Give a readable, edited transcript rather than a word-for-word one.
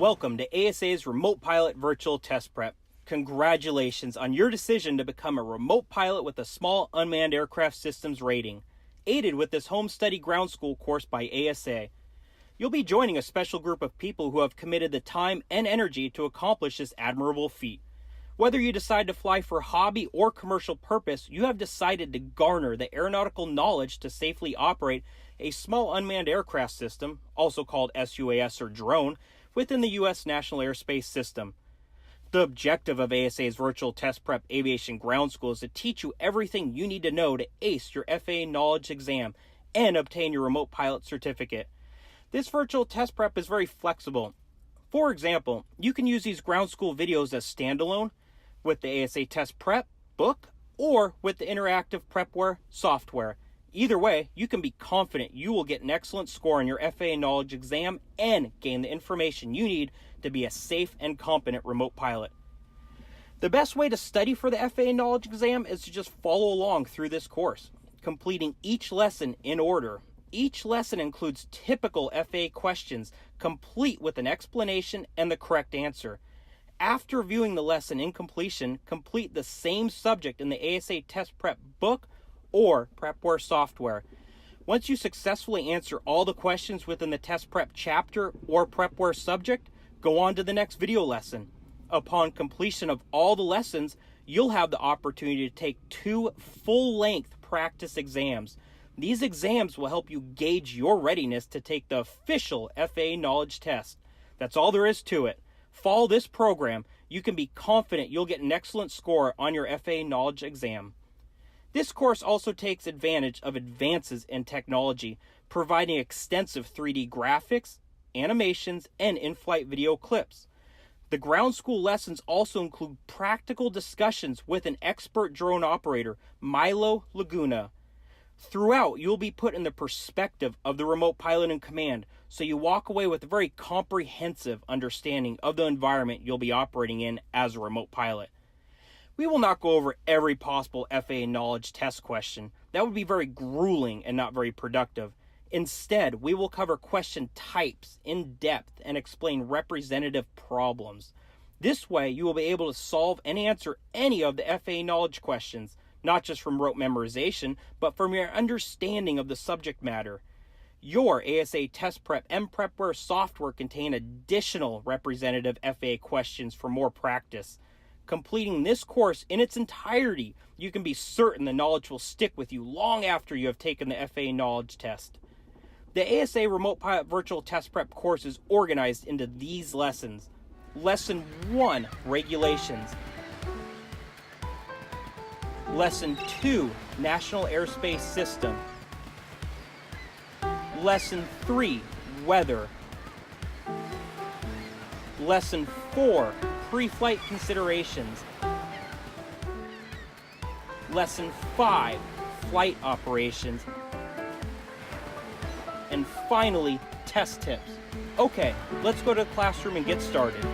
Welcome to ASA's Remote Pilot Virtual Test Prep. Congratulations on your decision to become a remote pilot with a small unmanned aircraft systems rating, aided with this home study ground school course by ASA. You'll be joining a special group of people who have committed the time and energy to accomplish this admirable feat. Whether you decide to fly for hobby or commercial purpose, you have decided to garner the aeronautical knowledge to safely operate a small unmanned aircraft system, also called SUAS or drone, within the U.S. National Airspace System. The objective of ASA's Virtual Test Prep Aviation Ground School is to teach you everything you need to know to ace your FAA knowledge exam and obtain your remote pilot certificate. This virtual test prep is very flexible. For example, you can use these ground school videos as standalone with the ASA Test Prep book or with the interactive prepware software. Either way, you can be confident you will get an excellent score on your FAA knowledge exam and gain the information you need to be a safe and competent remote pilot. The best way to study for the FAA knowledge exam is to just follow along through this course, completing each lesson in order. Each lesson includes typical FAA questions, complete with an explanation and the correct answer. After viewing the lesson in completion, complete the same subject in the ASA Test Prep book or prepware software. Once you successfully answer all the questions within the test prep chapter or prepware subject, go on to the next video lesson. Upon completion of all the lessons, you'll have the opportunity to take 2 full-length practice exams. These exams will help you gauge your readiness to take the official FAA knowledge test. That's all there is to it. Follow this program. You can be confident you'll get an excellent score on your FAA knowledge exam. This course also takes advantage of advances in technology, providing extensive 3D graphics, animations, and in-flight video clips. The ground school lessons also include practical discussions with an expert drone operator, Milo Laguna. Throughout, you'll be put in the perspective of the remote pilot in command, so you walk away with a very comprehensive understanding of the environment you'll be operating in as a remote pilot. We will not go over every possible FAA knowledge test question. That would be very grueling and not very productive. Instead, we will cover question types in depth and explain representative problems. This way, you will be able to solve and answer any of the FAA knowledge questions, not just from rote memorization, but from your understanding of the subject matter. Your ASA Test Prep and Prepware software contain additional representative FAA questions for more practice. Completing this course in its entirety, you can be certain the knowledge will stick with you long after you have taken the FAA knowledge test. The ASA Remote Pilot Virtual Test Prep course is organized into these lessons. Lesson 1, Regulations. Lesson 2, National Airspace System. Lesson 3, Weather. Lesson 4, Pre-flight considerations. Lesson 5, flight operations. And finally, test tips. Okay, let's go to the classroom and get started.